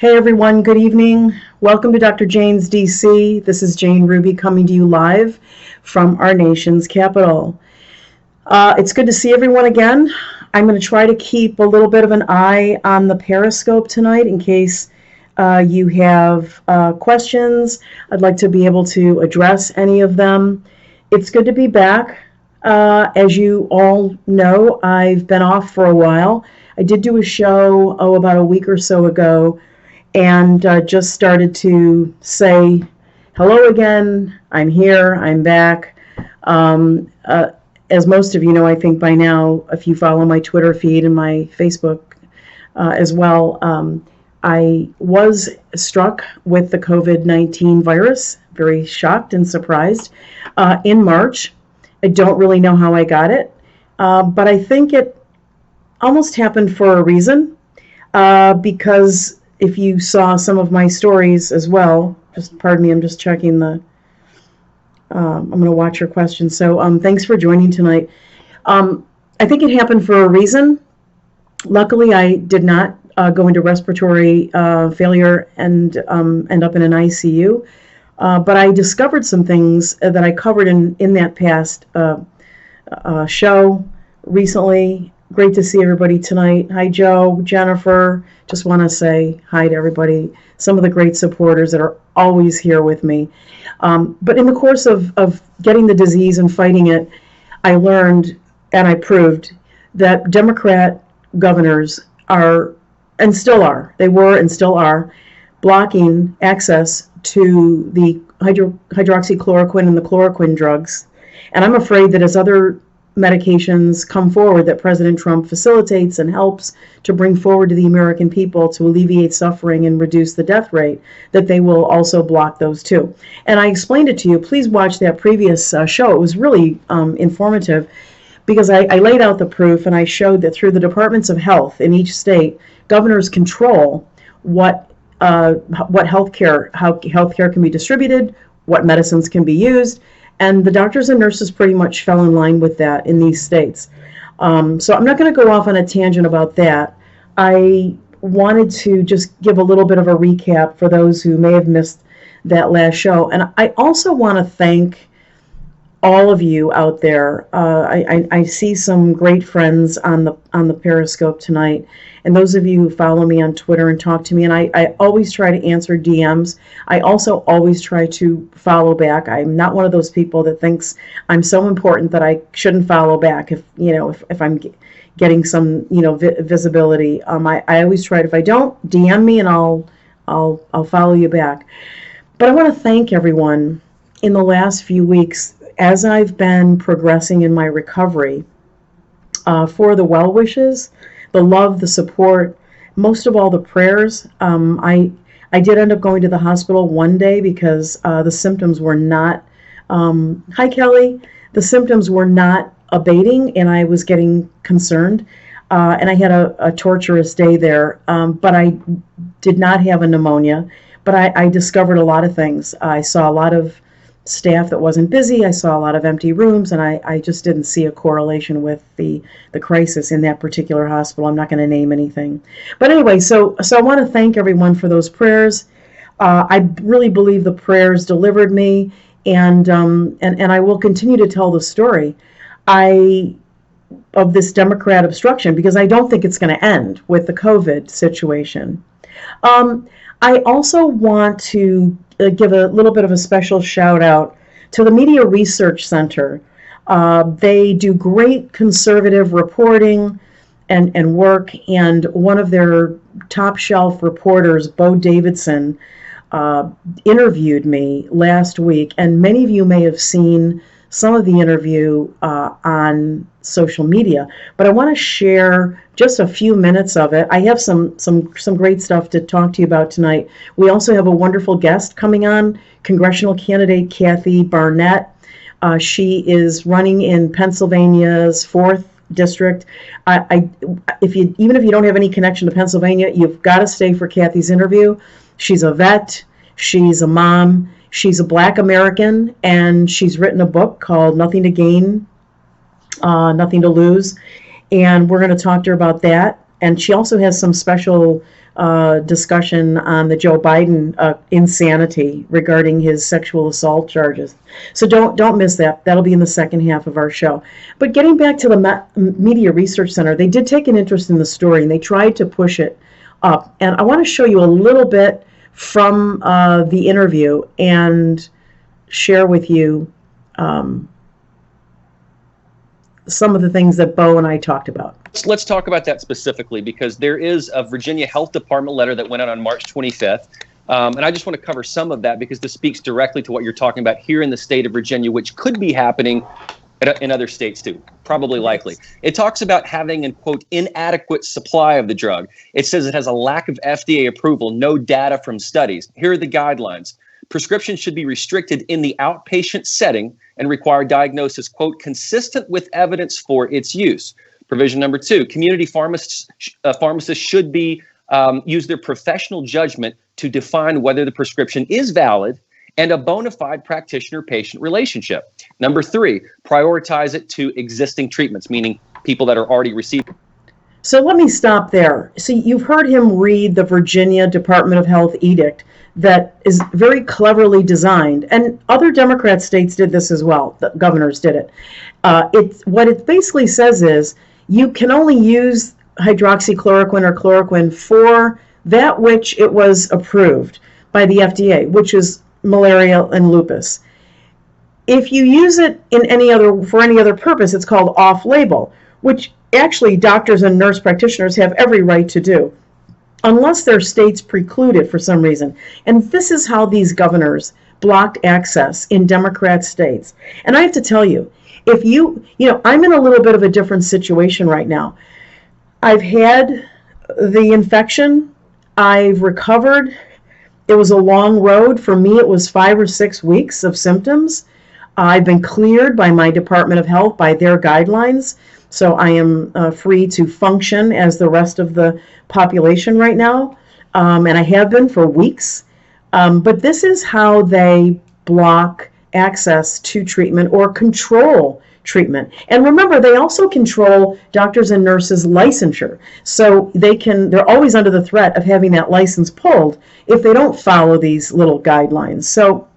Hey everyone, good evening. Welcome to Dr. Jane's DC. This is Jane Ruby coming to you live from our nation's capital. It's good to see everyone again. I'm going to try to keep a little bit of an eye on the Periscope tonight in case you have questions. I'd like to be able to address any of them. It's good to be back. As you all know, I've been off for a while. I did do a show, about a week or so ago, and just started to say hello again. I'm here, I'm back. As most of you know, I think by now, if you follow my Twitter feed and my Facebook as well, I was struck with the COVID-19 virus, very shocked and surprised, in March. I don't really know how I got it, but I think it almost happened for a reason, because if you saw some of my stories as well, just pardon me, I'm just checking the, I'm going to watch your questions. So thanks for joining tonight. I think it happened for a reason. Luckily, I did not go into respiratory failure and end up in an ICU. But I discovered some things that I covered in that past show recently. Great to see everybody tonight. Hi, Joe, Jennifer. Just want to say hi to everybody, some of the great supporters that are always here with me. But in the course of getting the disease and fighting it, I learned and I proved that Democrat governors are, and still are, they were and still are, blocking access to the hydroxychloroquine and the chloroquine drugs. And I'm afraid that as other medications come forward that President Trump facilitates and helps to bring forward to the American people to alleviate suffering and reduce the death rate, that they will also block those too. And I explained it to you. Please watch that previous show. It was really informative because I laid out the proof and I showed that through the departments of health in each state, governors control how healthcare can be distributed, what medicines can be used, and the doctors and nurses pretty much fell in line with that in these states. So I'm not going to go off on a tangent about that. I wanted to just give a little bit of a recap for those who may have missed that last show. And I also want to thank all of you out there. I see some great friends on the Periscope tonight, and those of you who follow me on Twitter and talk to me, and I always try to answer DMs. I also always try to follow back. I'm not one of those people that thinks I'm so important that I shouldn't follow back if I'm getting some visibility. I always try. If I don't, DM me and I'll follow you back. But I want to thank everyone in the last few weeks as I've been progressing in my recovery, for the well wishes, the love, the support, most of all the prayers. I did end up going to the hospital one day because the symptoms were not, hi Kelly, the symptoms were not abating and I was getting concerned. And I had a torturous day there, but I did not have a pneumonia, but I discovered a lot of things. I saw a lot of staff that wasn't busy. I saw a lot of empty rooms, and I just didn't see a correlation with the crisis in that particular hospital. I'm not going to name anything. But anyway, so I want to thank everyone for those prayers. I really believe the prayers delivered me, and I will continue to tell the story of this Democrat obstruction because I don't think it's going to end with the COVID situation. I also want to give a little bit of a special shout out to the Media Research Center. They do great conservative reporting and work, and one of their top shelf reporters, Bo Davidson, interviewed me last week, and many of you may have seen some of the interview on social media, but I want to share just a few minutes of it. I have some great stuff to talk to you about tonight. We also have a wonderful guest coming on, congressional candidate KathyBarnette. She is running in Pennsylvania's 4th district. Even if you don't have any connection to Pennsylvania, you've got to stay for Kathy's interview. She's a vet. She's a mom. She's a Black American, and she's written a book called Nothing to Gain, Nothing to Lose. And we're going to talk to her about that. And she also has some special discussion on the Joe Biden insanity regarding his sexual assault charges. So don't miss that. That'll be in the second half of our show. But getting back to the Media Research Center, they did take an interest in the story, and they tried to push it up. And I want to show you a little bit from the interview and share with you some of the things that Bo and I talked about. Let's talk about that specifically, because there is a Virginia Health Department letter that went out on March 25th. And I just want to cover some of that because this speaks directly to what you're talking about here in the state of Virginia, which could be happening in other states too, probably likely. It talks about having an, quote, inadequate supply of the drug. It says it has a lack of FDA approval, no data from studies. Here are the guidelines. Prescriptions should be restricted in the outpatient setting and require diagnosis, quote, consistent with evidence for its use. Provision number 2, community pharmacists should be use their professional judgment to define whether the prescription is valid and a bona fide practitioner-patient relationship. Number 3, prioritize it to existing treatments, meaning people that are already receiving. So let me stop there. See, you've heard him read the Virginia Department of Health edict that is very cleverly designed, and other Democrat states did this as well. The governors did it. What it basically says is you can only use hydroxychloroquine or chloroquine for that which it was approved by the FDA, which is malaria and lupus. If you use it in for any other purpose, it's called off-label, which actually doctors and nurse practitioners have every right to do, unless their states preclude it for some reason. And this is how these governors blocked access in Democrat states. And I have to tell you, if I'm in a little bit of a different situation right now. I've had the infection. I've recovered. It was a long road. For me, it was 5 or 6 weeks of symptoms. I've been cleared by my Department of Health, by their guidelines. So I am free to function as the rest of the population right now. And I have been for weeks. But this is how they block access to treatment or control treatment. And remember, they also control doctors and nurses' licensure. So they're always under the threat of having that license pulled if they don't follow these little guidelines. So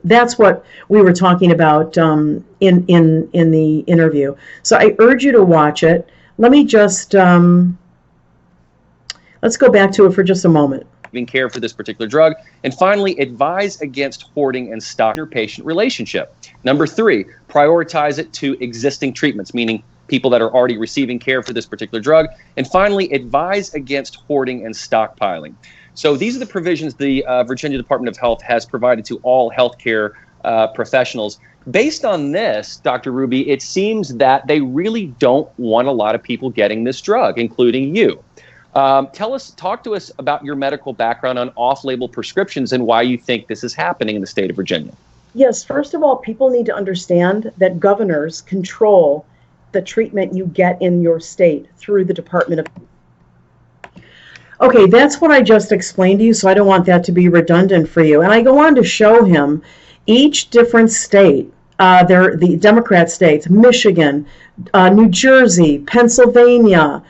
that's what we were talking about in the interview. So I urge you to watch it. Let me just, let's go back to it for just a moment. Care for this particular drug. And finally, advise against hoarding and stock your patient relationship. Number 3, prioritize it to existing treatments, meaning people that are already receiving care for this particular drug. And finally, advise against hoarding and stockpiling. So these are the provisions the Virginia Department of Health has provided to all healthcare professionals. Based on this, Dr. Ruby, it seems that they really don't want a lot of people getting this drug, including you. Talk to us about your medical background on off-label prescriptions and why you think this is happening in the state of Virginia. Yes, first of all, people need to understand that governors control the treatment you get in your state through the Department of. Okay, that's what I just explained to you, so I don't want that to be redundant for you. And I go on to show him each different state, the Democrat states, Michigan, New Jersey, Pennsylvania,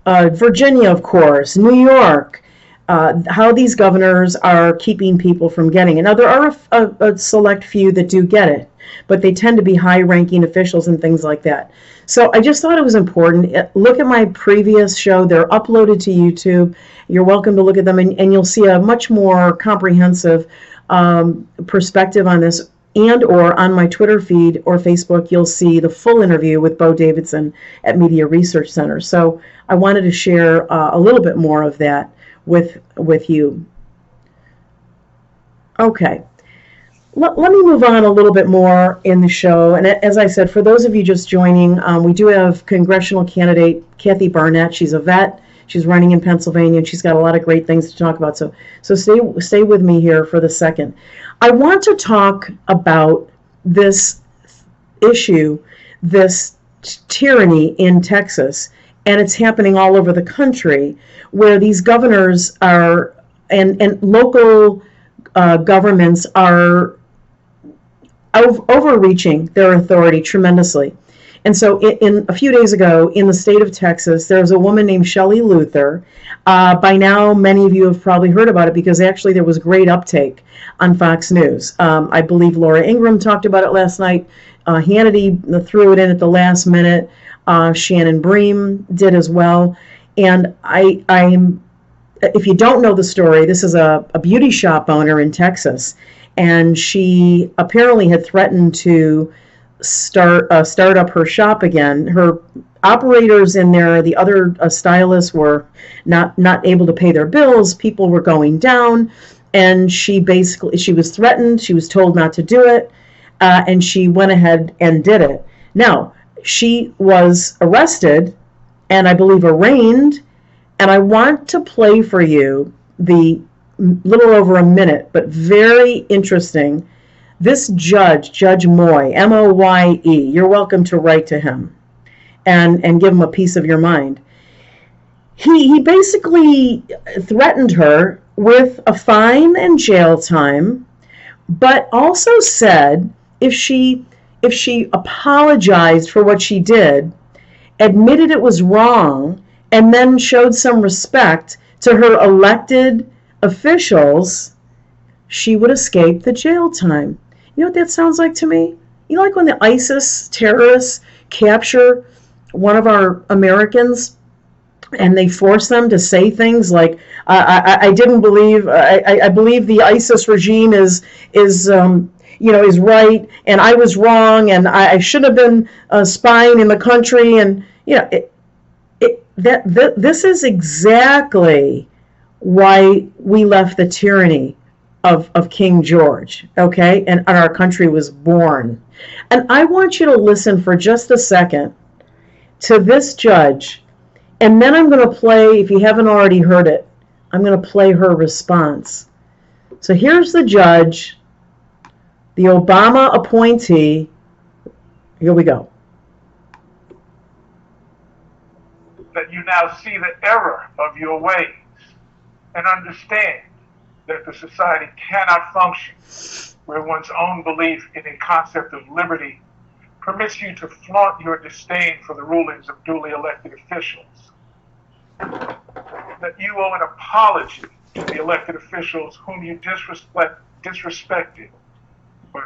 Virginia, of course, New York, how these governors are keeping people from getting it. Now, there are a select few that do get it, but they tend to be high-ranking officials and things like that. So I just thought it was important. Look at my previous show. They're uploaded to YouTube. You're welcome to look at them, and you'll see a much more comprehensive perspective on this. And or on my Twitter feed or Facebook, you'll see the full interview with Bo Davidson at Media Research Center. So I wanted to share a little bit more of that with you. Okay, let me move on a little bit more in the show. And as I said, for those of you just joining, we do have congressional candidate KathyBarnette. She's a vet. She's running in Pennsylvania, and she's got a lot of great things to talk about. So stay with me here for the second. I want to talk about this issue, this tyranny in Texas, and it's happening all over the country, where these governors are and local governments are overreaching their authority tremendously. And so in a few days ago in the state of Texas, there's a woman named Shelley Luther. By now, many of you have probably heard about it because actually there was great uptake on Fox News. I believe Laura Ingraham talked about it last night. Hannity threw it in at the last minute. Shannon Bream did as well. And I'm, if you don't know the story, this is a beauty shop owner in Texas. And she apparently had threatened to start up her shop again. Her operators in there, the other stylists were not able to pay their bills. People were going down, and she was threatened. She was told not to do it, and she went ahead and did it. Now, she was arrested and I believe arraigned, and I want to play for you the little over a minute, but very interesting. This judge, Judge Moye, M-O-Y-E, you're welcome to write to him and give him a piece of your mind. He basically threatened her with a fine and jail time, but also said if she apologized for what she did, admitted it was wrong, and then showed some respect to her elected officials, she would escape the jail time. You know what that sounds like to me? You know, like when the ISIS terrorists capture one of our Americans and they force them to say things like, I didn't believe, I believe the ISIS regime is right, and I was wrong, and I should have been spying in the country, and this is exactly why we left the tyranny of King George, okay, and our country was born. And I want you to listen for just a second to this judge, and then I'm going to play, if you haven't already heard it, I'm going to play her response. So here's the judge, the Obama appointee. Here we go. That you now see the error of your ways and understand that the society cannot function where one's own belief in a concept of liberty permits you to flaunt your disdain for the rulings of duly elected officials. That you owe an apology to the elected officials whom you disrespected by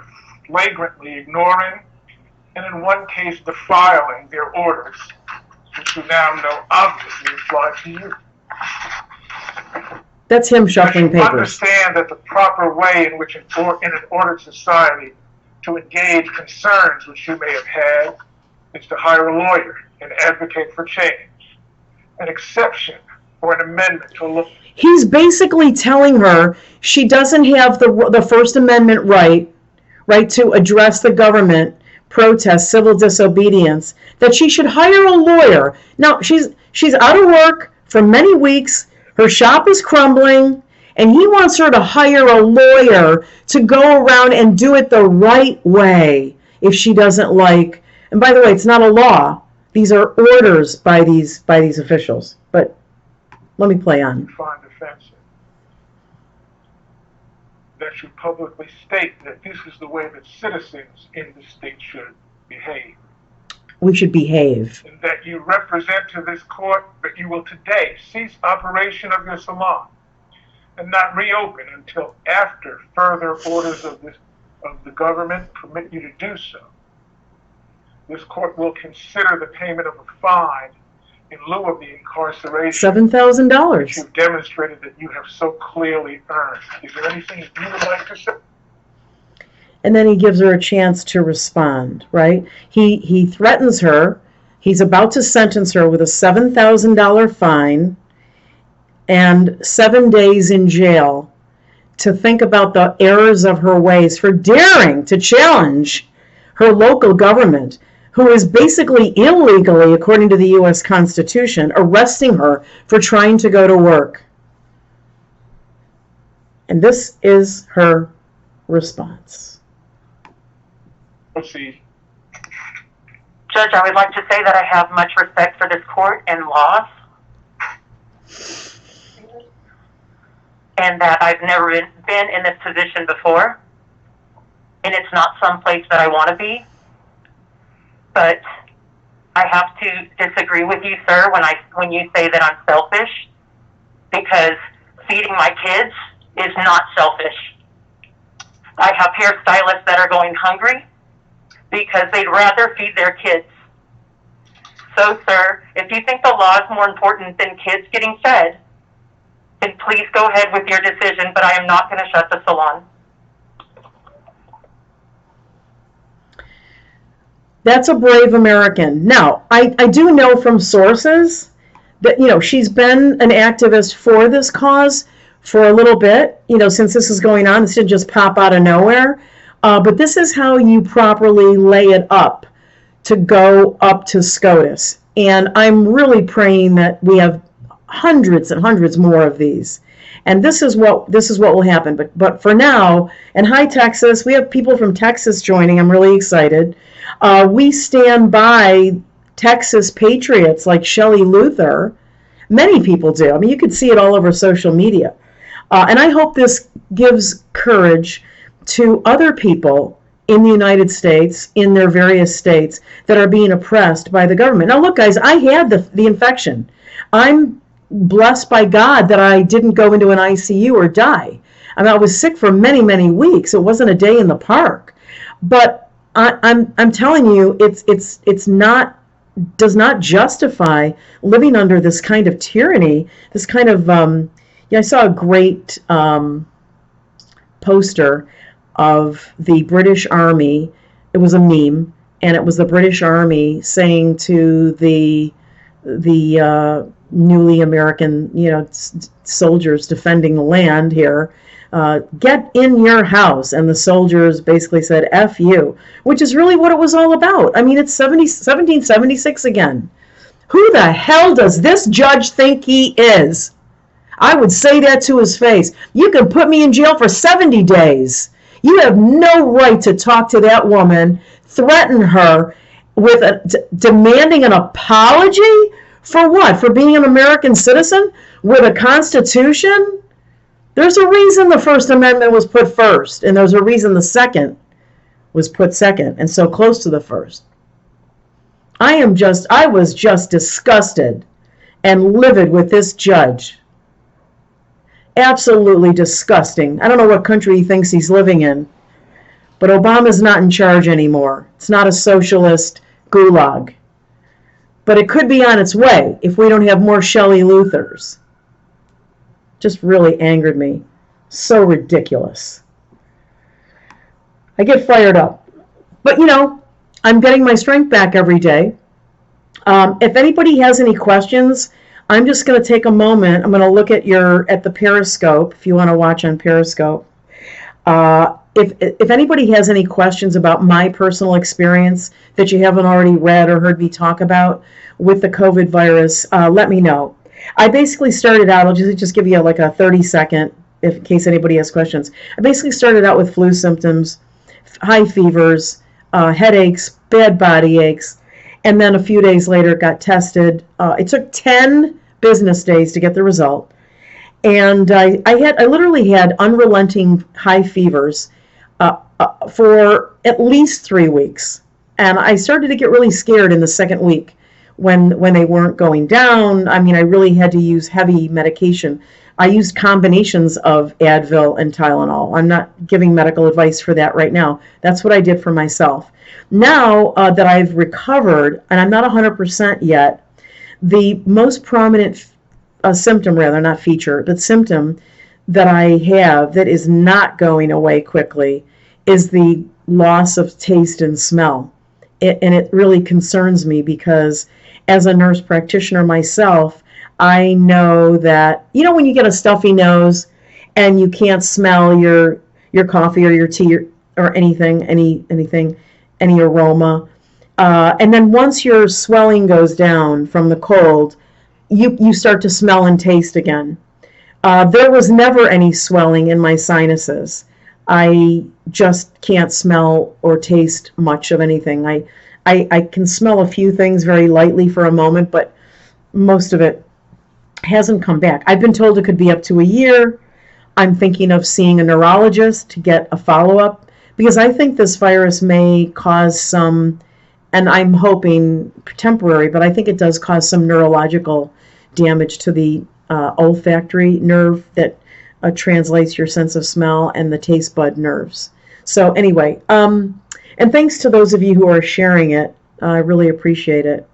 flagrantly ignoring and in one case defiling their orders, which you now know obviously apply to you. That's him shuffling papers. Understand that the proper way in which in an ordered society to engage concerns which you may have had is to hire a lawyer and advocate for change, an exception or an amendment to a law. He's basically telling her she doesn't have the First Amendment right to address the government, protest, civil disobedience, that she should hire a lawyer. Now, she's out of work for many weeks. Her shop is crumbling, and he wants her to hire a lawyer to go around and do it the right way if she doesn't like. And by the way, it's not a law. These are orders by these officials. But let me play on. Find offensive that you publicly state that this is the way that citizens in the state should behave. We should behave. And that you represent to this court that you will today cease operation of your salon and not reopen until after further orders of the government permit you to do so. This court will consider the payment of a fine in lieu of the incarceration. $7,000. You've demonstrated that you have so clearly earned. Is there anything you would like to say? And then he gives her a chance to respond, right? He threatens her. He's about to sentence her with a $7,000 fine and 7 days in jail to think about the errors of her ways for daring to challenge her local government, who is basically illegally, according to the U.S. Constitution, arresting her for trying to go to work. And this is her response. Proceed. Judge, I would like to say that I have much respect for this court and laws, and that I've never been in this position before, and it's not some place that I want to be. But I have to disagree with you, sir, when you say that I'm selfish, because feeding my kids is not selfish. I have hairstylists that are going hungry because they'd rather feed their kids. So, sir, if you think the law is more important than kids getting fed, then please go ahead with your decision, but I am not going to shut the salon. That's a brave American. Now, I do know from sources that, she's been an activist for this cause for a little bit, since this is going on. This didn't just pop out of nowhere. But this is how you properly lay it up to go up to SCOTUS. And I'm really praying that we have hundreds and hundreds more of these. And this is what will happen. But for now, and hi Texas, we have people from Texas joining. I'm really excited. We stand by Texas patriots like Shelley Luther. Many people do. I mean, you could see it all over social media. And I hope this gives courage to other people in the United States, in their various states, that are being oppressed by the government. Now, look, guys, I had the infection. I'm blessed by God that I didn't go into an ICU or die. I mean, I was sick for many, many weeks. It wasn't a day in the park. But I'm telling you, it's not, does not justify living under this kind of tyranny, this kind of, I saw a great poster of the British Army. It was a meme, and it was the British Army saying to the newly American, soldiers defending the land here, get in your house. And the soldiers basically said, F you, which is really what it was all about. I mean, it's 1776 again. Who the hell does this judge think he is? I would say that to his face. You can put me in jail for 70 days. You have no right to talk to that woman, threaten her with demanding an apology for what? For being an American citizen with a Constitution? There's a reason the First Amendment was put first, and there's a reason the Second was put second, and so close to the first. I was just disgusted and livid with this judge. Absolutely disgusting. I don't know what country he thinks he's living in, but Obama's not in charge anymore. It's not a socialist gulag. But it could be on its way if we don't have more Shelley Luthers. Just really angered me. So ridiculous. I get fired up. But, I'm getting my strength back every day. If anybody has any questions, I'm just going to take a moment. I'm going to look at the Periscope, if you want to watch on Periscope. If anybody has any questions about my personal experience that you haven't already read or heard me talk about with the COVID virus, let me know. I basically started out, I'll just give you like a 30-second, in case anybody has questions. I basically started out with flu symptoms, high fevers, headaches, bad body aches, and then a few days later got tested. It took 10 business days to get the result. And I literally had unrelenting high fevers for at least 3 weeks. And I started to get really scared in the second week when they weren't going down. I mean, I really had to use heavy medication. I used combinations of Advil and Tylenol. I'm not giving medical advice for that right now. That's what I did for myself. Now that I've recovered, and I'm not 100% yet, the most prominent symptom, rather, not feature, but symptom that I have that is not going away quickly is the loss of taste and smell. And it really concerns me because as a nurse practitioner myself, I know that, when you get a stuffy nose and you can't smell your coffee or your tea or anything, any aroma, and then once your swelling goes down from the cold, you start to smell and taste again. There was never any swelling in my sinuses. I just can't smell or taste much of anything. I can smell a few things very lightly for a moment, but most of it hasn't come back. I've been told it could be up to a year. I'm thinking of seeing a neurologist to get a follow-up because I think this virus may cause some and I'm hoping temporary, but I think it does cause some neurological damage to the olfactory nerve that translates your sense of smell, and the taste bud nerves. So anyway, and thanks to those of you who are sharing it. I really appreciate it.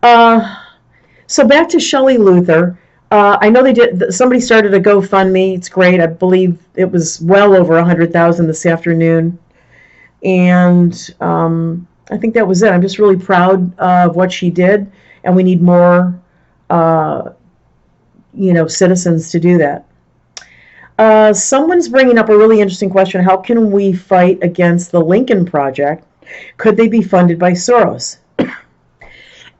So back to Shelley Luther. I know somebody started a GoFundMe. It's great. I believe it was well over 100,000 this afternoon. And I think that was it. I'm just really proud of what she did, and we need more, citizens to do that. Someone's bringing up a really interesting question. How can we fight against the Lincoln Project? Could they be funded by Soros?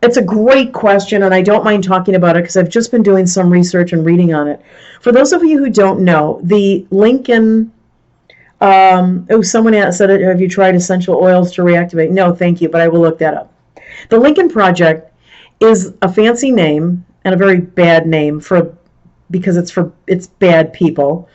It's a great question, and I don't mind talking about it because I've just been doing some research and reading on it. For those of you who don't know, the Lincoln, someone said, have you tried essential oils to reactivate? No, thank you, but I will look that up. The Lincoln Project is a fancy name and a very bad name because it's bad people.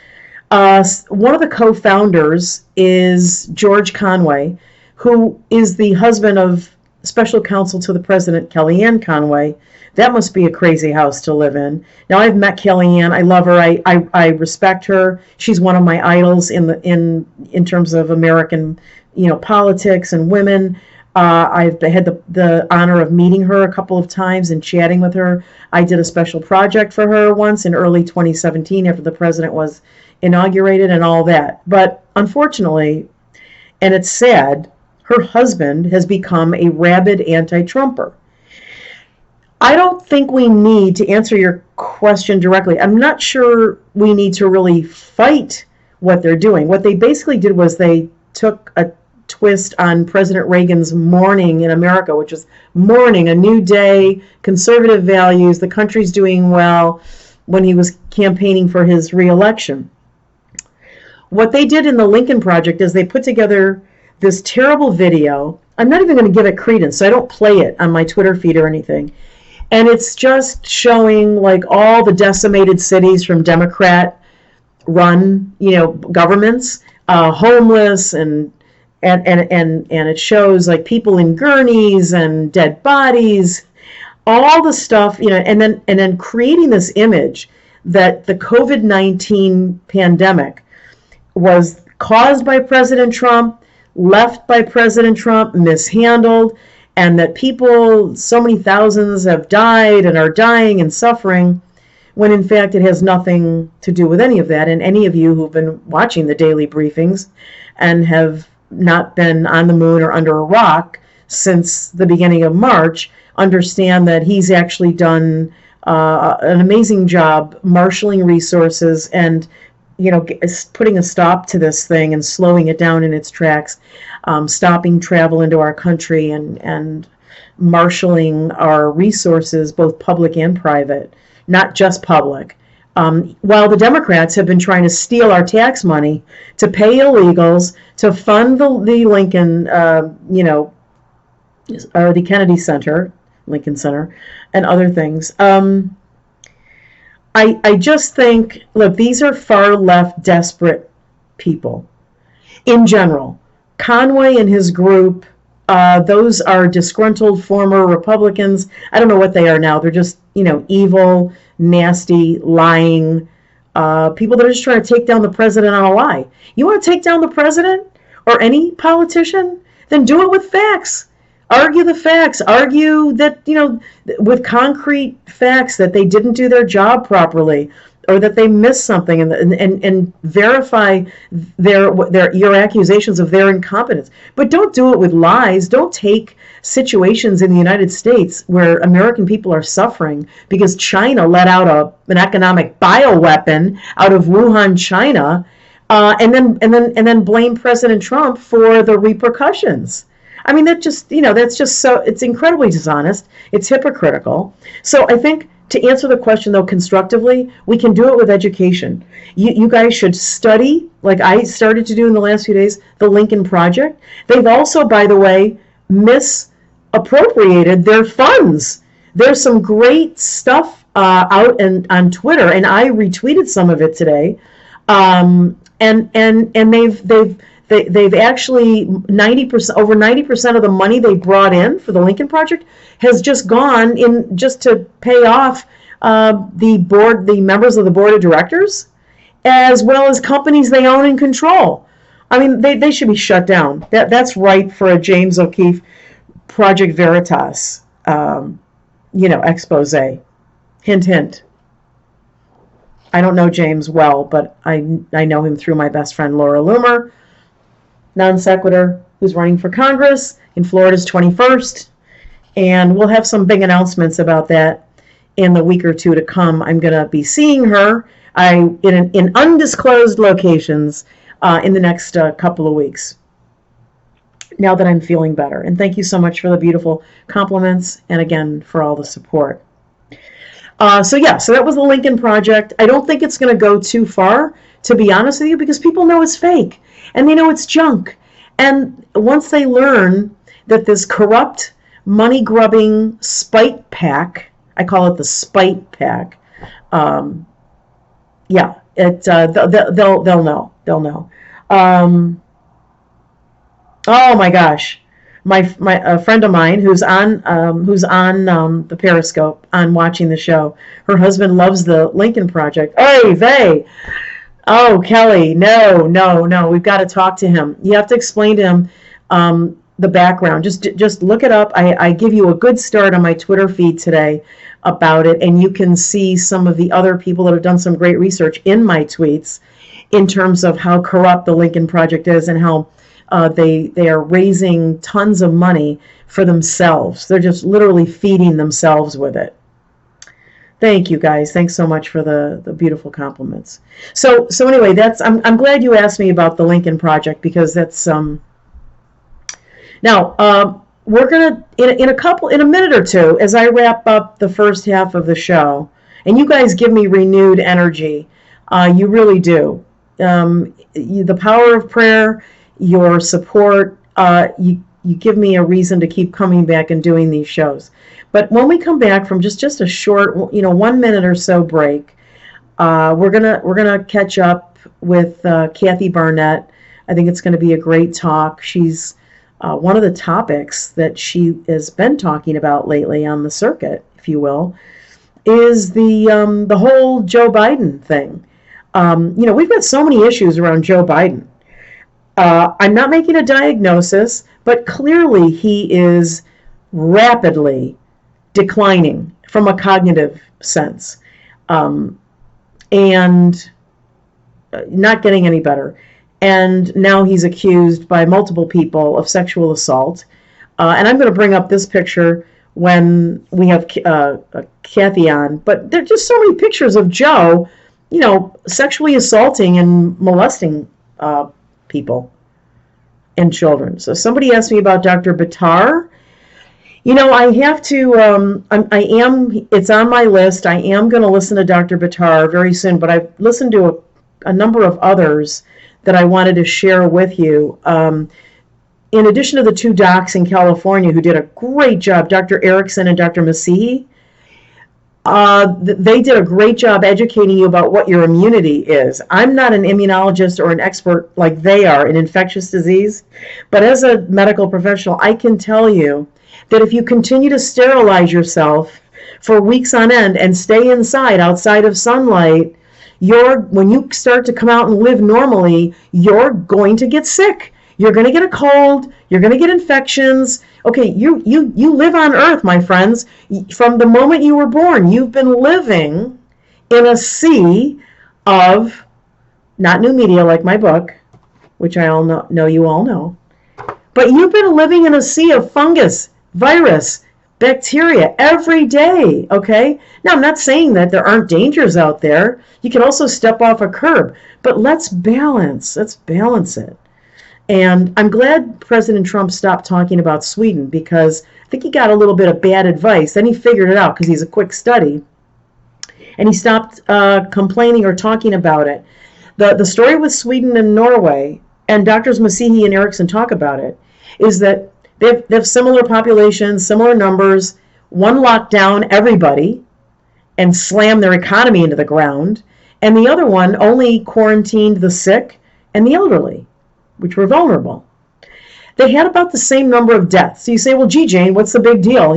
One of the co-founders is George Conway, who is the husband of Special Counsel to the President, Kellyanne Conway. That must be a crazy house to live in. Now, I've met Kellyanne. I love her. I respect her. She's one of my idols in terms of American, politics and women. I've had the honor of meeting her a couple of times and chatting with her. I did a special project for her once in early 2017 after the president was inaugurated and all that. But unfortunately, and it's sad, her husband has become a rabid anti-Trumper. I don't think we need to answer your question directly. I'm not sure we need to really fight what they're doing. What they basically did was they took a twist on President Reagan's Morning in America, which is morning, a new day, conservative values, the country's doing well, when he was campaigning for his reelection. What they did in the Lincoln Project is they put together this terrible video. I'm not even going to give it credence, so I don't play it on my Twitter feed or anything. And it's just showing like all the decimated cities from Democrat-run, governments, homeless, and it shows like people in gurneys and dead bodies, all the stuff, and then creating this image that the COVID-19 pandemic was caused by President Trump, left by President Trump, mishandled, and that people, so many thousands have died and are dying and suffering, when in fact it has nothing to do with any of that. And any of you who've been watching the daily briefings and have not been on the moon or under a rock since the beginning of March understand that he's actually done an amazing job marshaling resources and putting a stop to this thing and slowing it down in its tracks, stopping travel into our country and marshaling our resources, both public and private, not just public. While the Democrats have been trying to steal our tax money to pay illegals, to fund the Lincoln, or the Kennedy Center, Lincoln Center, and other things. I just think, look, these are far left desperate people in general. Conway and his group, those are disgruntled former Republicans. I don't know what they are now. They're just, evil, nasty, lying people that are just trying to take down the president on a lie. You want to take down the president or any politician? Then do it with facts. Argue the facts. Argue that, with concrete facts that they didn't do their job properly or that they missed something, and verify your accusations of their incompetence. But don't do it with lies. Don't take situations in the United States where American people are suffering because China let out an economic bioweapon out of Wuhan, China, and then blame President Trump for the repercussions. I mean, that's just so, it's incredibly dishonest. It's hypocritical. So I think, to answer the question, though, constructively, we can do it with education. You guys should study, like I started to do in the last few days, the Lincoln Project. They've also, by the way, misappropriated their funds. There's some great stuff out on Twitter, and I retweeted some of it today. And they've they've actually 90%, over 90% of the money they brought in for the Lincoln Project has just gone in just to pay off the members of the board of directors, as well as companies they own and control. I mean, they should be shut down. That's right for a James O'Keefe Project Veritas, expose. Hint, hint. I don't know James well, but I know him through my best friend Laura Loomer, non sequitur, who's running for Congress in Florida's 21st. And we'll have some big announcements about that in the week or two to come. I'm going to be seeing her in undisclosed locations in the next couple of weeks, now that I'm feeling better. And thank you so much for the beautiful compliments, and again, for all the support. So that was the Lincoln Project. I don't think it's going to go too far, to be honest with you, because people know it's fake, and they know it's junk. And once they learn that this corrupt, money-grubbing spite pack, I call it the spite pack, they'll know. They'll know. Oh my gosh, a friend of mine who's on the Periscope on watching the show. Her husband loves the Lincoln Project. Oy vey. Oh, Kelly, no. We've got to talk to him. You have to explain to him the background. Just look it up. I give you a good start on my Twitter feed today about it, and you can see some of the other people that have done some great research in my tweets in terms of how corrupt the Lincoln Project is and how they are raising tons of money for themselves. They're just literally feeding themselves with it. Thank you, guys. Thanks so much for the beautiful compliments. So anyway, I'm glad you asked me about the Lincoln Project, because that's now we're gonna in a minute or two, as I wrap up the first half of the show, and you guys give me renewed energy. You really do. The power of prayer, your support, you give me a reason to keep coming back and doing these shows. But when we come back from just a short, 1 minute or so break, we're gonna catch up with KathyBarnette. I think it's going to be a great talk. She's one of the topics that she has been talking about lately on the circuit, if you will, is the whole Joe Biden thing. We've got so many issues around Joe Biden. I'm not making a diagnosis, but clearly he is rapidly declining from a cognitive sense, and not getting any better. And now he's accused by multiple people of sexual assault. And I'm going to bring up this picture when we have Kathy on. But there are just so many pictures of Joe, sexually assaulting and molesting people and children. So somebody asked me about Dr. Bitar. I have to, it's on my list. I am going to listen to Dr. Bitar very soon, but I've listened to a number of others that I wanted to share with you. In addition to the two docs in California who did a great job, Dr. Erickson and Dr. Masihi, they did a great job educating you about what your immunity is. I'm not an immunologist or an expert like they are in infectious disease, but as a medical professional, I can tell you that if you continue to sterilize yourself for weeks on end and stay inside, outside of sunlight, when you start to come out and live normally, you're going to get sick. You're going to get a cold. You're going to get infections. Okay, you live on Earth, my friends. From the moment you were born, you've been living in a sea of, not new media like my book, which I all know you all know, but you've been living in a sea of fungus, virus, bacteria every day, okay? Now, I'm not saying that there aren't dangers out there. You can also step off a curb, but let's balance it. And I'm glad President Trump stopped talking about Sweden, because I think he got a little bit of bad advice. Then he figured it out because he's a quick study, and he stopped complaining or talking about it. The story with Sweden and Norway, and Doctors Masihi and Erickson talk about it, is that they have similar populations, similar numbers. One locked down everybody and slammed their economy into the ground, and the other one only quarantined the sick and the elderly. which were vulnerable. They had about the same number of deaths. So you say, well, gee, Jane, what's the big deal?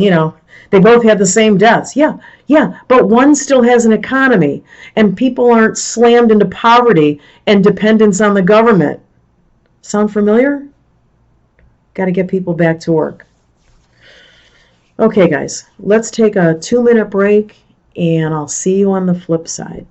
They both had the same deaths. Yeah, but one still has an economy, and people aren't slammed into poverty and dependence on the government. Sound familiar? Got to get people back to work. Okay, guys, let's take a 2-minute break, and I'll see you on the flip side.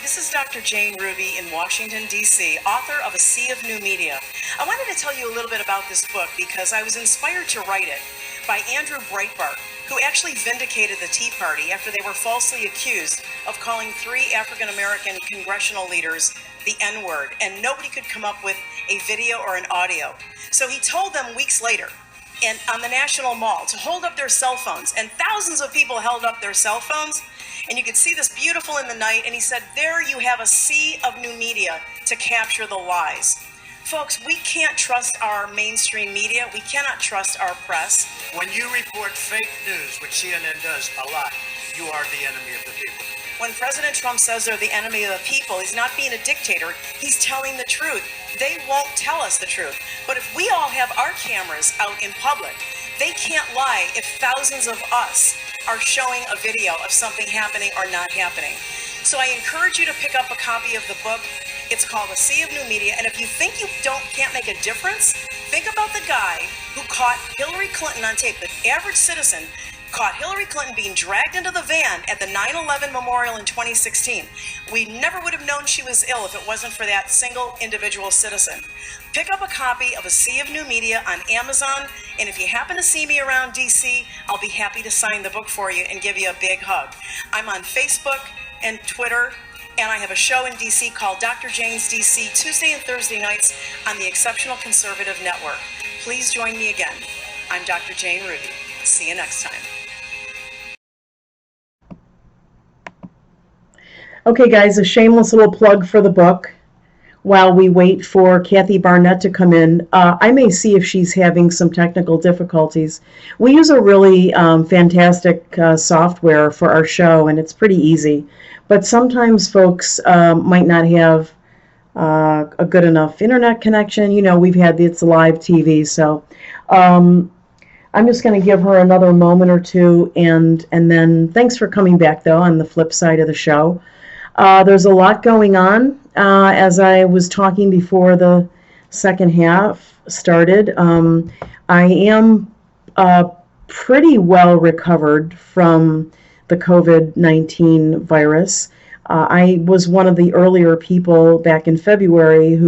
This is Dr. Jane Ruby in Washington, D.C., author of A Sea of New Media. I wanted to tell you a little bit about this book because I was inspired to write it by Andrew Breitbart, who actually vindicated the Tea Party after they were falsely accused of calling 3 African-American congressional leaders the N-word, and nobody could come up with a video or an audio. So he told them weeks later, and on the National Mall, to hold up their cell phones, and thousands of people held up their cell phones, and you could see this beautiful in the night, and he said, there you have a sea of new media to capture the lies. Folks, we can't trust our mainstream media. We cannot trust our press. When you report fake news, which CNN does a lot, you are the enemy of the people. When President Trump says they're the enemy of the people, he's not being a dictator, he's telling the truth. They won't tell us the truth. But if we all have our cameras out in public, they can't lie if thousands of us are showing a video of something happening or not happening. So I encourage you to pick up a copy of the book. It's called A Sea of New Media. And if you think you can't make a difference, think about the guy who caught Hillary Clinton on tape. The average citizen caught Hillary Clinton being dragged into the van at the 9/11 memorial in 2016. We never would have known she was ill if it wasn't for that single individual citizen. Pick up a copy of A Sea of New Media on Amazon, and if you happen to see me around DC, I'll be happy to sign the book for you and give you a big hug. I'm on Facebook and Twitter, and I have a show in DC called Dr. Jane's DC, Tuesday and Thursday nights on the Exceptional Conservative Network. Please join me again. I'm Dr. Jane Ruby. See you next time. Okay, guys, a shameless little plug for the book. While we wait for KathyBarnette to come in, I may see if she's having some technical difficulties. We use a really fantastic software for our show, and it's pretty easy. But sometimes folks might not have a good enough internet connection. You know, it's live TV, so I'm just going to give her another moment or two, and then thanks for coming back, though, on the flip side of the show. There's a lot going on. As I was talking before the second half started, I am pretty well recovered from the COVID-19 virus. I was one of the earlier people back in February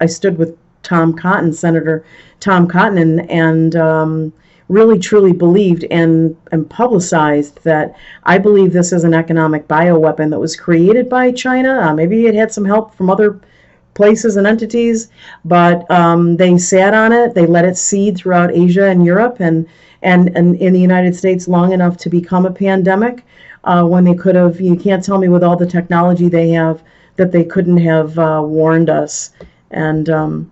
I stood with Tom Cotton, Senator Tom Cotton, and really truly believed and publicized that I believe this is an economic bioweapon that was created by China. Maybe it had some help from other places and entities, but they sat on it. They let it seed throughout Asia and Europe and in the United States long enough to become a pandemic when they could have. You can't tell me with all the technology they have that they couldn't have warned us. And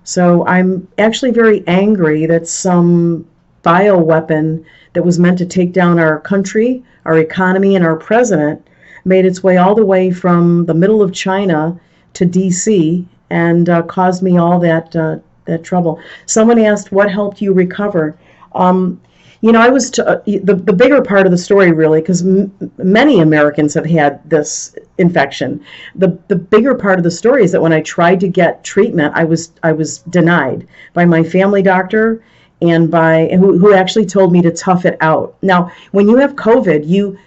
so I'm actually very angry that some bioweapon that was meant to take down our country, our economy, and our president made its way all the way from the middle of China to DC and caused me all that trouble. Someone asked, what helped you recover? I was the bigger part of the story, really, because many Americans have had this infection. The bigger part of the story is that when I tried to get treatment, I was denied by my family doctor and by who actually told me to tough it out. Now, when you have COVID, you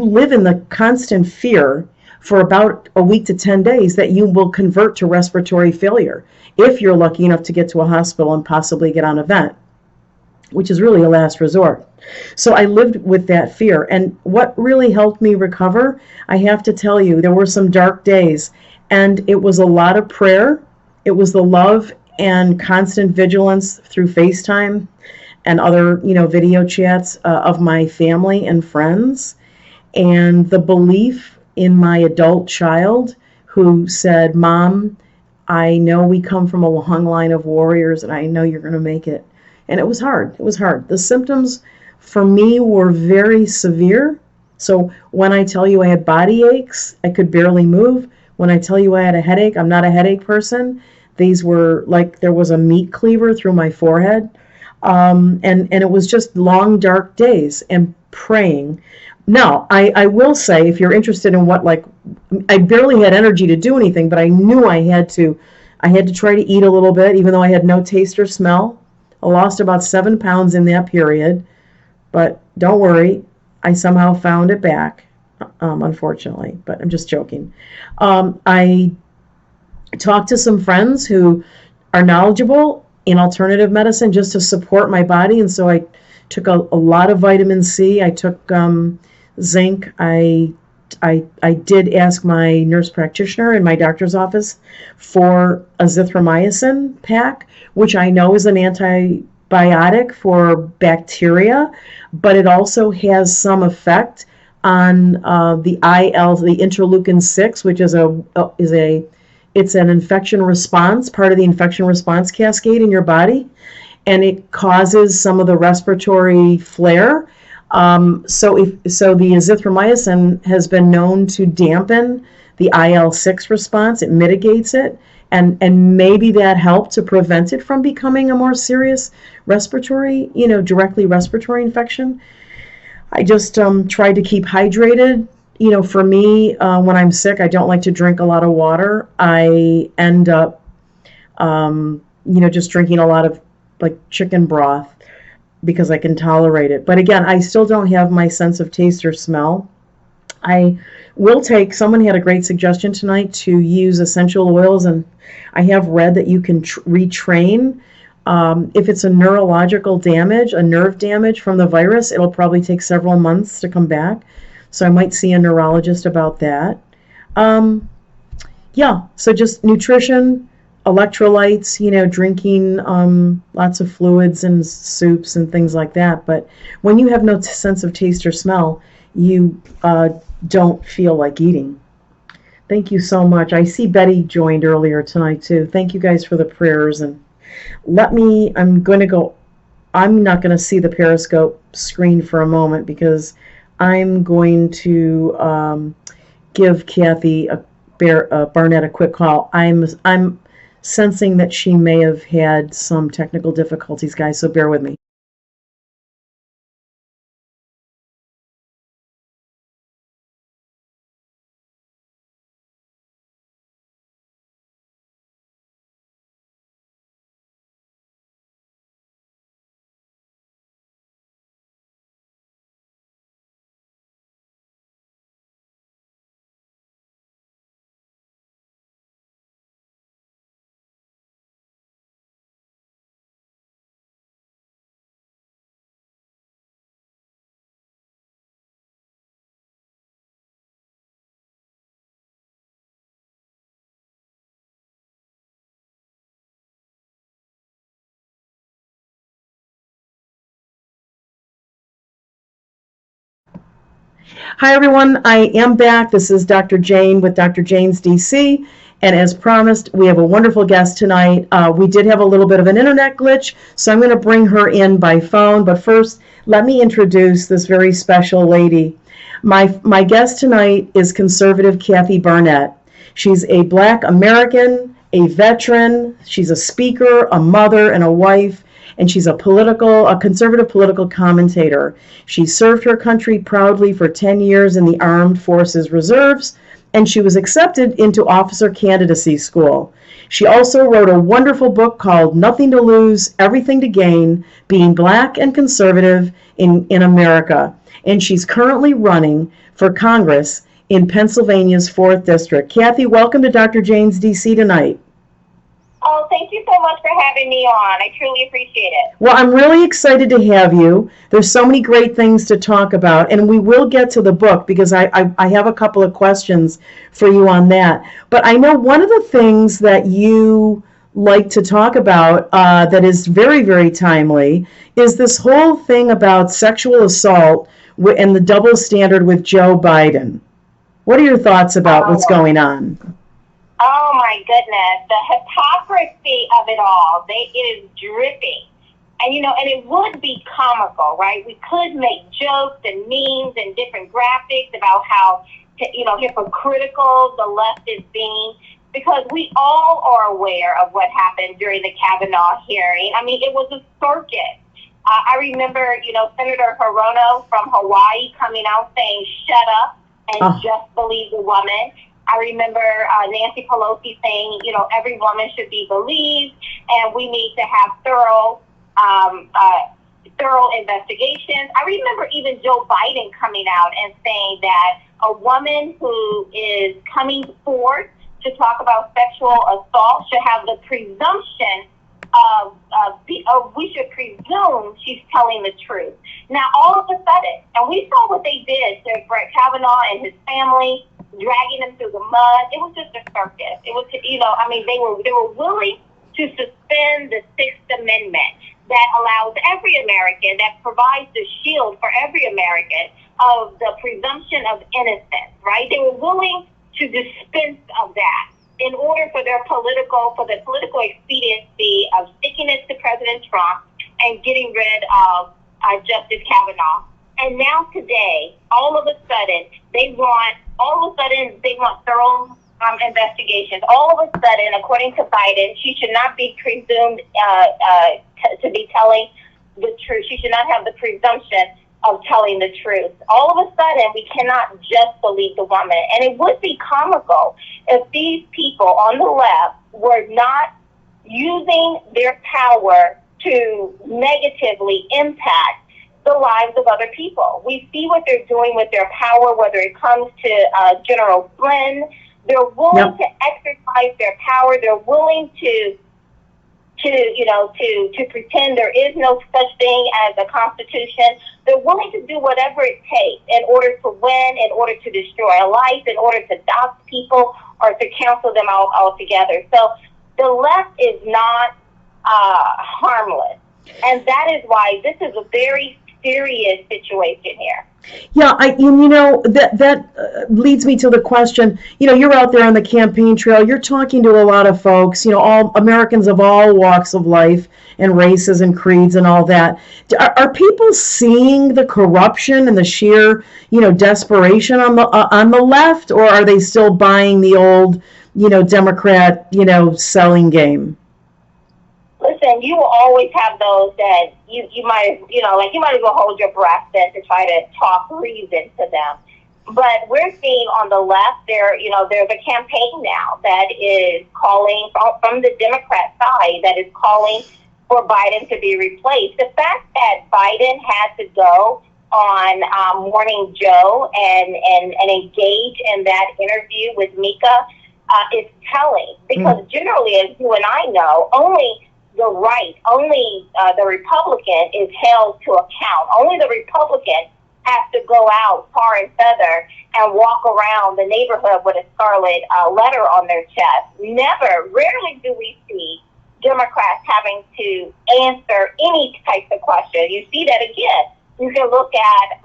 live in the constant fear for about a week to 10 days that you will convert to respiratory failure if you're lucky enough to get to a hospital and possibly get on a vent, which is really a last resort. So I lived with that fear. And what really helped me recover, I have to tell you, there were some dark days, and it was a lot of prayer. It was the love and constant vigilance through FaceTime and other, video chats of my family and friends, and the belief in my adult child who said, Mom, I know we come from a long line of warriors, and I know you're going to make it. And it was hard. It was hard. The symptoms for me were very severe. So when I tell you I had body aches, I could barely move. When I tell you I had a headache, I'm not a headache person. These were like there was a meat cleaver through my forehead. And it was just long, dark days and praying. Now, I will say, if you're interested in I barely had energy to do anything, but I knew I had to try to eat a little bit, even though I had no taste or smell. I lost about 7 pounds in that period, but don't worry, I somehow found it back, unfortunately, but I'm just joking. I talked to some friends who are knowledgeable in alternative medicine just to support my body, and so I took a lot of vitamin C. I took zinc. I did ask my nurse practitioner in my doctor's office for azithromycin pack, which I know is an antibiotic for bacteria, but it also has some effect on the interleukin-6, which it's an infection response, part of the infection response cascade in your body, and it causes some of the respiratory flare. So the azithromycin has been known to dampen the IL-6 response. It mitigates it, and maybe that helped to prevent it from becoming a more serious respiratory, directly respiratory infection. I just tried to keep hydrated. For me, when I'm sick, I don't like to drink a lot of water. I end up, just drinking a lot of like chicken broth because I can tolerate it. But again, I still don't have my sense of taste or smell. Someone had a great suggestion tonight to use essential oils, and I have read that you can retrain. If it's a neurological damage, a nerve damage from the virus, it'll probably take several months to come back. So I might see a neurologist about that. So just nutrition, electrolytes, drinking lots of fluids and soups and things like that. But when you have no sense of taste or smell, you don't feel like eating. Thank you so much. I see Betty joined earlier tonight too. Thank you guys for the prayers. And I'm not going to see the Periscope screen for a moment because I'm going to give Kathy Barnette a quick call. I'm sensing that she may have had some technical difficulties, guys, so bear with me. Hi, everyone. I am back. This is Dr. Jane with Dr. Jane's DC. And as promised, we have a wonderful guest tonight. We did have a little bit of an internet glitch, so I'm going to bring her in by phone. But first, let me introduce this very special lady. My guest tonight is conservative KathyBarnette. She's a Black American, a veteran. She's a speaker, a mother, and a wife. And she's a conservative political commentator. She served her country proudly for 10 years in the Armed Forces Reserves, and she was accepted into officer candidacy school. She also wrote a wonderful book called Nothing to Lose, Everything to Gain, Being Black and Conservative in America. And she's currently running for Congress in Pennsylvania's 4th District. Kathy, welcome to Dr. Jane's DC tonight. Oh, thank you so much for having me on. I truly appreciate it. Well, I'm really excited to have you. There's so many great things to talk about, and we will get to the book because I have a couple of questions for you on that. But I know one of the things that you like to talk about that is very, very timely is this whole thing about sexual assault and the double standard with Joe Biden. What are your thoughts about what's going on? Oh my goodness, the hypocrisy of it all. It is dripping. And and it would be comical, right? We could make jokes and memes and different graphics about how, hypocritical the left is being, because we all are aware of what happened during the Kavanaugh hearing. I mean, it was a circus. I remember, Senator Hirono from Hawaii coming out saying, "Shut up and just believe the woman." I remember Nancy Pelosi saying, every woman should be believed, and we need to have thorough investigations. I remember even Joe Biden coming out and saying that a woman who is coming forth to talk about sexual assault should have the presumption of we should presume she's telling the truth. Now, all of a sudden, and we saw what they did to Brett Kavanaugh and his family, dragging them through the mud. It was just a circus. It was, they were willing to suspend the Sixth Amendment that allows every American, that provides the shield for every American of the presumption of innocence, right? They were willing to dispense of that in order for the political expediency of sticking it to President Trump and getting rid of Justice Kavanaugh. And now today, all of a sudden, they want thorough investigations. All of a sudden, according to Biden, she should not be presumed to be telling the truth. She should not have the presumption of telling the truth. All of a sudden, we cannot just believe the woman. And it would be comical if these people on the left were not using their power to negatively impact the lives of other people. We see what they're doing with their power, whether it comes to General Flynn. They're willing to exercise their power. They're willing to pretend there is no such thing as a constitution. They're willing to do whatever it takes in order to win, in order to destroy a life, in order to dox people or to cancel them out altogether. So the left is not harmless. And that is why this is a very serious situation here. Yeah, that leads me to the question. You're out there on the campaign trail. You're talking to a lot of folks. All Americans of all walks of life and races and creeds and all that. Are people seeing the corruption and the sheer, desperation on the left, or are they still buying the old, Democrat, selling game? Listen, you will always have those that you might as well hold your breath then to try to talk reason to them. But we're seeing on the left there's a campaign now that is calling from the Democrat side that is calling for Biden to be replaced. The fact that Biden had to go on Morning Joe and engage in that interview with Mika is telling, because generally, as you and I know, only the Republican is held to account. Only the Republican has to go out tar and feather and walk around the neighborhood with a scarlet letter on their chest. Rarely do we see Democrats having to answer any types of question. You see that again. You can look at,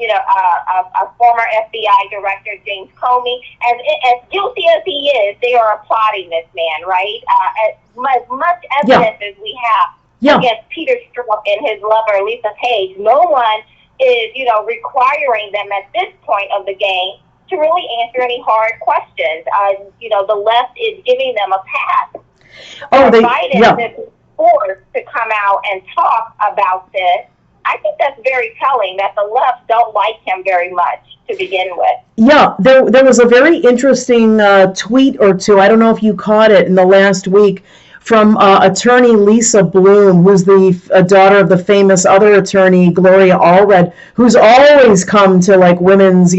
a former FBI director, James Comey, as guilty as he is, they are applauding this man, right? As much evidence as we have against Peter Strzok and his lover, Lisa Page, no one is, requiring them at this point of the game to really answer any hard questions. The left is giving them a pass. Biden is forced to come out and talk about this. I think that's very telling that the left don't like him very much to begin with. Yeah, there was a very interesting tweet or two. I don't know if you caught it in the last week from attorney Lisa Bloom, who's the daughter of the famous other attorney Gloria Allred, who's always come to like women's,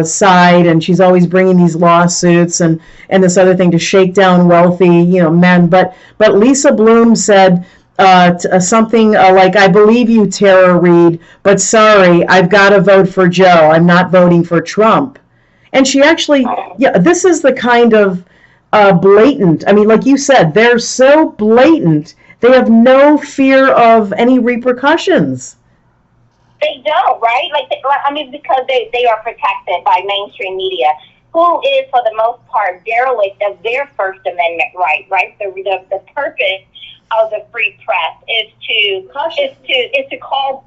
side, and she's always bringing these lawsuits and this other thing to shake down wealthy, men. But Lisa Bloom said something like, "I believe you, Tara Reid, but sorry, I've got to vote for Joe. I'm not voting for Trump." And she actually, this is the kind of blatant. I mean, like you said, they're so blatant. They have no fear of any repercussions. They don't, right? Because they are protected by mainstream media, who is, for the most part, derelict of their First Amendment right? The purpose of the free press is to call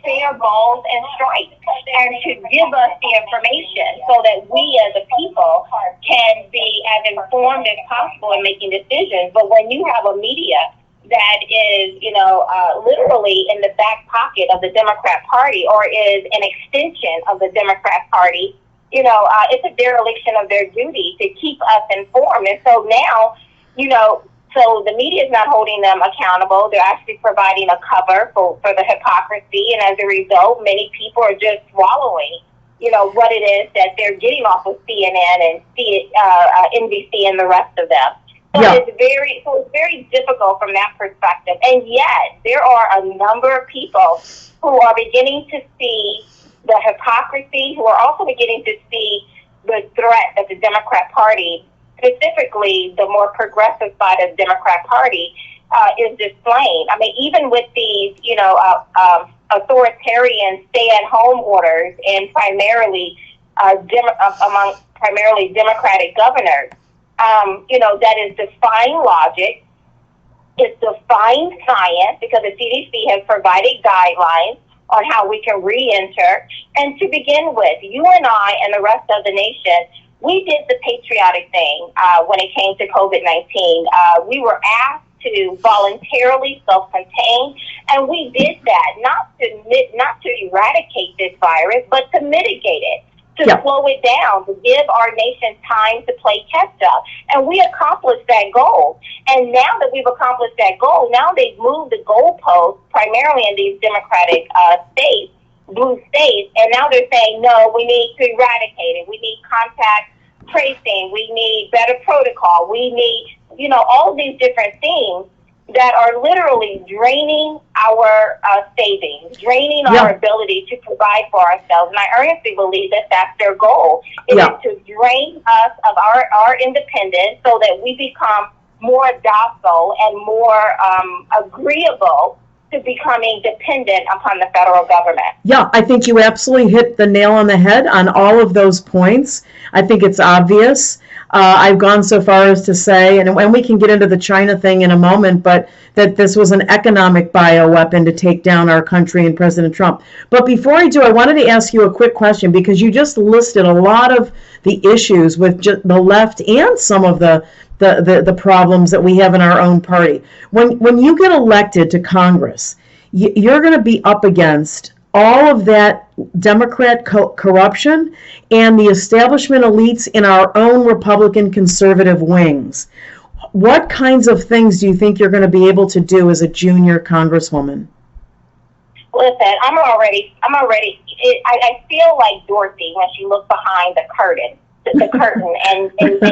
fair balls and strikes, and to give us the information so that we as a people can be as informed as possible in making decisions. But when you have a media that is literally in the back pocket of the Democrat Party, or is an extension of the Democrat Party, it's a dereliction of their duty to keep us informed. And so now, so the media is not holding them accountable. They're actually providing a cover for the hypocrisy. And as a result, many people are just swallowing, what it is that they're getting off of CNN and NBC and the rest of them. So it's very difficult from that perspective. And yet there are a number of people who are beginning to see the hypocrisy, who are also beginning to see the threat that the Democrat Party, specifically the more progressive side of the Democrat Party, is displaying. I mean, even with these, authoritarian stay-at-home orders and primarily among primarily Democratic governors, that is defying logic. It's defying science, because the CDC has provided guidelines on how we can re-enter. And to begin with, you and I and the rest of the nation, we did the patriotic thing when it came to COVID-19. We were asked to voluntarily self-contain, and we did that not to eradicate this virus, but to mitigate it, to slow it down, to give our nation time to play catch up. And we accomplished that goal. And now that we've accomplished that goal, now they've moved the goalposts primarily in these Democratic states, blue states, and now they're saying, no, we need to eradicate it. We need contact tracing. We need better protocol. We need, all of these different things that are literally draining our savings, draining our ability to provide for ourselves. And I earnestly believe that that's their goal, is to drain us of our independence so that we become more docile and more agreeable to becoming dependent upon the federal government. Yeah, I think you absolutely hit the nail on the head on all of those points. I think it's obvious. I've gone so far as to say, and we can get into the China thing in a moment, but that this was an economic bioweapon to take down our country and President Trump. But before I do, I wanted to ask you a quick question, because you just listed a lot of the issues with the left and some of the problems that we have in our own party. When you get elected to Congress, you're going to be up against all of that Democrat corruption and the establishment elites in our own Republican conservative wings. What kinds of things do you think you're going to be able to do as a junior Congresswoman? Listen, I feel like Dorothy when she looked behind the curtain, and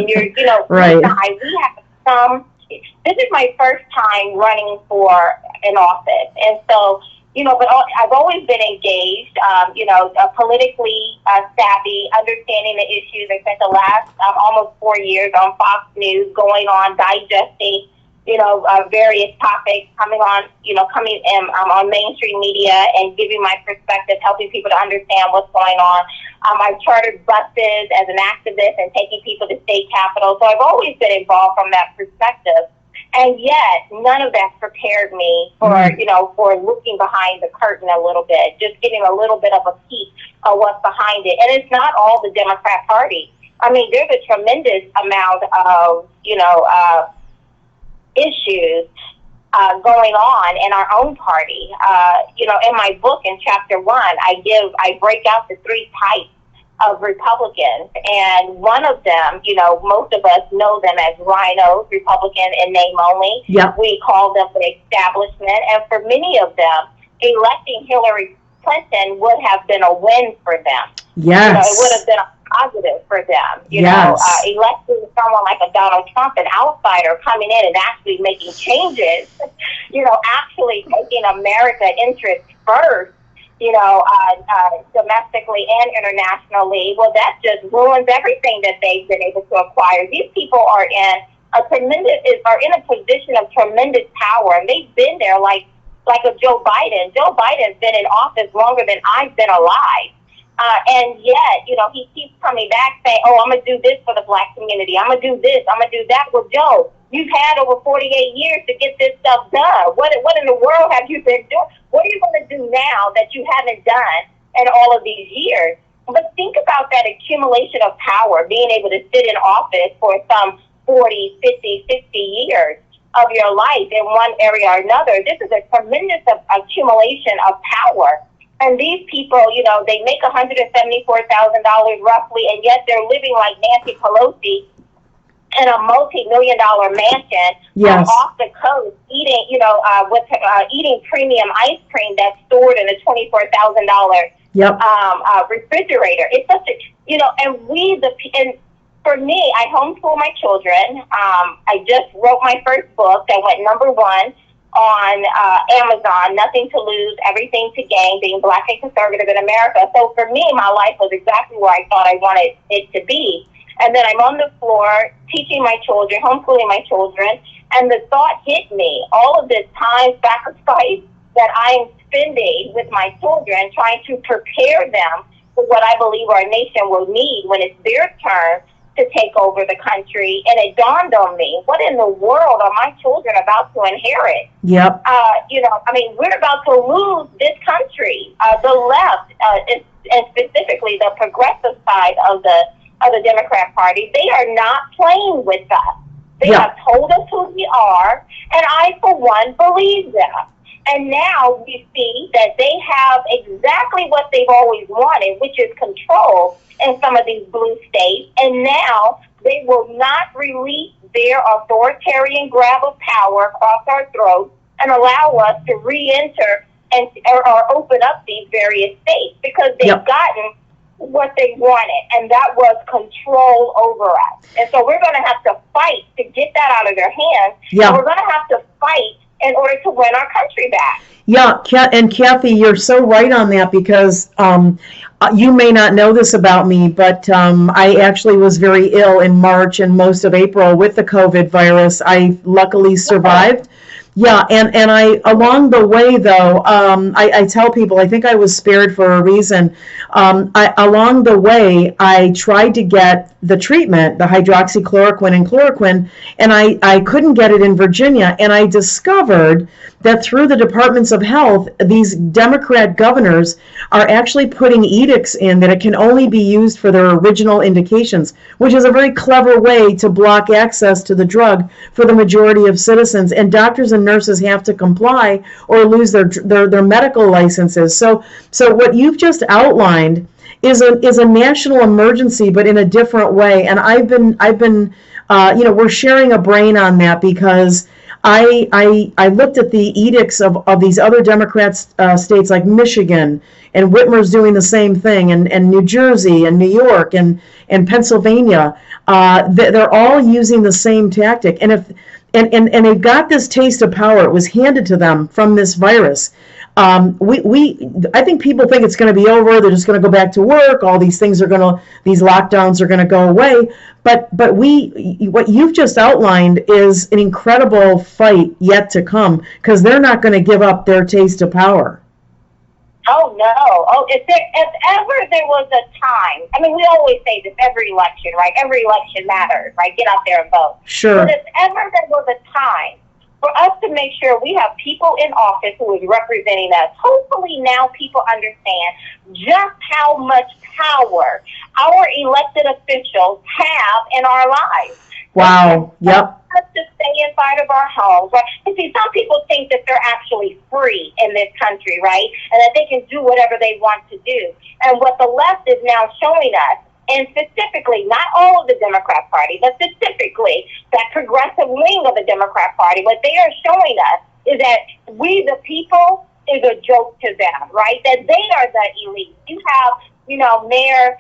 you're, right. We have some. This is my first time running for an office, and so, but I've always been engaged, politically savvy, understanding the issues. I spent the last almost 4 years on Fox News, going on, digesting, various topics, coming on mainstream media and giving my perspective, helping people to understand what's going on. I've chartered buses as an activist and taking people to state capitals. So I've always been involved from that perspective. And yet, none of that prepared me for, for looking behind the curtain a little bit, just getting a little bit of a peek of what's behind it. And it's not all the Democrat Party. I mean, there's a tremendous amount of, issues going on in our own party. In my book, in chapter 1, I break out the 3 types of Republicans, and one of them, most of us know them as rhinos, Republican in name only. Yeah. We call them the establishment, and for many of them, electing Hillary Clinton would have been a win for them. Yes. It would have been a positive for them. Electing someone like a Donald Trump, an outsider, coming in and actually making changes, actually taking America interests first, domestically and internationally. Well, that just ruins everything that they've been able to acquire. These people are in a position of tremendous power, and they've been there like a Joe Biden. Joe Biden's been in office longer than I've been alive. And yet, he keeps coming back saying, oh, I'm going to do this for the black community. I'm going to do this. I'm going to do that. Well, Joe, you've had over 48 years to get this stuff done. What in the world have you been doing? What are you going to do now that you haven't done in all of these years? But think about that accumulation of power, being able to sit in office for some 40, 50, 60 years of your life in one area or another. This is a tremendous accumulation of power. And these people, they make $174,000 roughly, and yet they're living like Nancy Pelosi in a multi-million-dollar mansion off the coast, eating, eating premium ice cream that's stored in a $24,000 refrigerator. It's such a, and for me, I homeschool my children. I just wrote my first book that went #1 on Amazon, Nothing to Lose, Everything to Gain, Being Black and Conservative in America. So for me, my life was exactly where I thought I wanted it to be. And then I'm on the floor teaching my children, homeschooling my children, and the thought hit me, all of this time sacrifice that I'm spending with my children, trying to prepare them for what I believe our nation will need when it's their turn to take over the country, and it dawned on me, what in the world are my children about to inherit? Yep. We're about to lose this country. The left, and specifically the progressive side of the Democrat Party, they are not playing with us. They have told us who we are, and I, for one, believe them. And now we see that they have exactly what they've always wanted, which is control in some of these blue states. And now they will not release their authoritarian grab of power across our throats and allow us to re-enter or open up these various states, because they've gotten what they wanted, and that was control over us. And so we're going to have to fight to get that out of their hands. Yeah. And we're going to have to fight in order to win our country back. Yeah, and Kathy, you're so right on that, because you may not know this about me, but I actually was very ill in March and most of April with the COVID virus. I luckily survived. Yeah, and I, along the way, though, I tell people, I think I was spared for a reason. Along the way, I tried to get the treatment, the hydroxychloroquine and chloroquine, and I couldn't get it in Virginia. And I discovered that through the departments of health, these Democrat governors are actually putting edicts in that it can only be used for their original indications, which is a very clever way to block access to the drug for the majority of citizens. And doctors and nurses have to comply or lose their medical licenses. So what you've just outlined is a national emergency, but in a different way. And I've been we're sharing a brain on that, because I looked at the edicts of these other Democrat states like Michigan, and Whitmer's doing the same thing, and New Jersey and New York and Pennsylvania. They're all using the same tactic, and they've got this taste of power. It was handed to them from this virus. I think people think it's going to be over. They're just going to go back to work. All these things these lockdowns are going to go away. But what you've just outlined is an incredible fight yet to come, because they're not going to give up their taste of power. Oh, no. Oh, if ever there was a time, we always say this every election, right? Every election matters, right? Get out there and vote. Sure. But if ever there was a time for us to make sure we have people in office who is representing us, hopefully now people understand just how much power our elected officials have in our lives. Wow. Yep. Us to stay inside of our homes, right? And see, some people think that they're actually free in this country, right? And that they can do whatever they want to do. And what the left is now showing us, and specifically, not all of the Democrat Party, but specifically that progressive wing of the Democrat Party, what they are showing us is that we, the people, is a joke to them, right? That they are the elite. You have, Mayor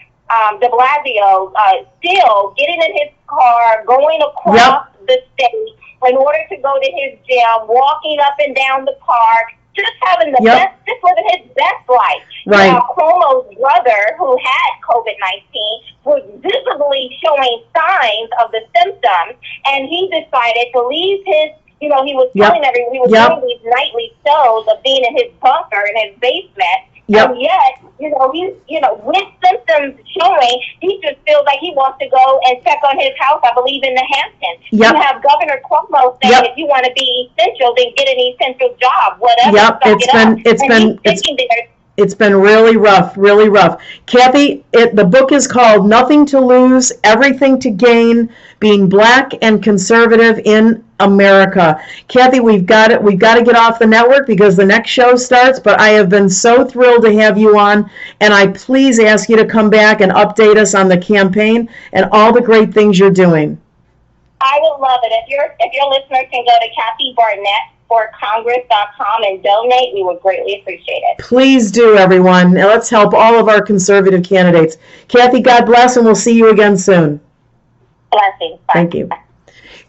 de Blasio still getting in his car, going across the state in order to go to his gym, walking up and down the park, just having the best, just living his best life. Right. Cuomo's brother, who had COVID-19, was visibly showing signs of the symptoms, and he decided to leave his, he was telling everyone, he was doing these nightly shows of being in his bunker, in his basement. And yet, he's, with symptoms showing, he just feels like he wants to go and check on his house, I believe, in the Hamptons. You have Governor Cuomo saying, if you want to be essential, then get an essential job, whatever. It's been really rough, really rough. Kathy, the book is called Nothing to Lose, Everything to Gain, Being Black and Conservative in America. Kathy, we've got to get off the network because the next show starts, but I have been so thrilled to have you on, and I please ask you to come back and update us on the campaign and all the great things you're doing. I would love it. If your listeners can go to KathyBarnette.Congress.com and donate, we would greatly appreciate it. Please do, everyone. And let's help all of our conservative candidates. Kathy, God bless, and we'll see you again soon. Blessings. Bye. Thank you.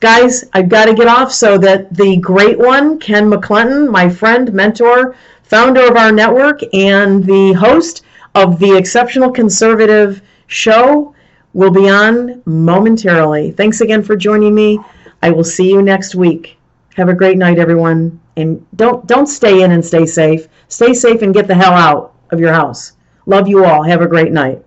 Guys, I've got to get off so that the great one, Ken McClellan, my friend, mentor, founder of our network, and the host of the Exceptional Conservative Show will be on momentarily. Thanks again for joining me. I will see you next week. Have a great night, everyone. And don't stay in and stay safe. Stay safe and get the hell out of your house. Love you all. Have a great night.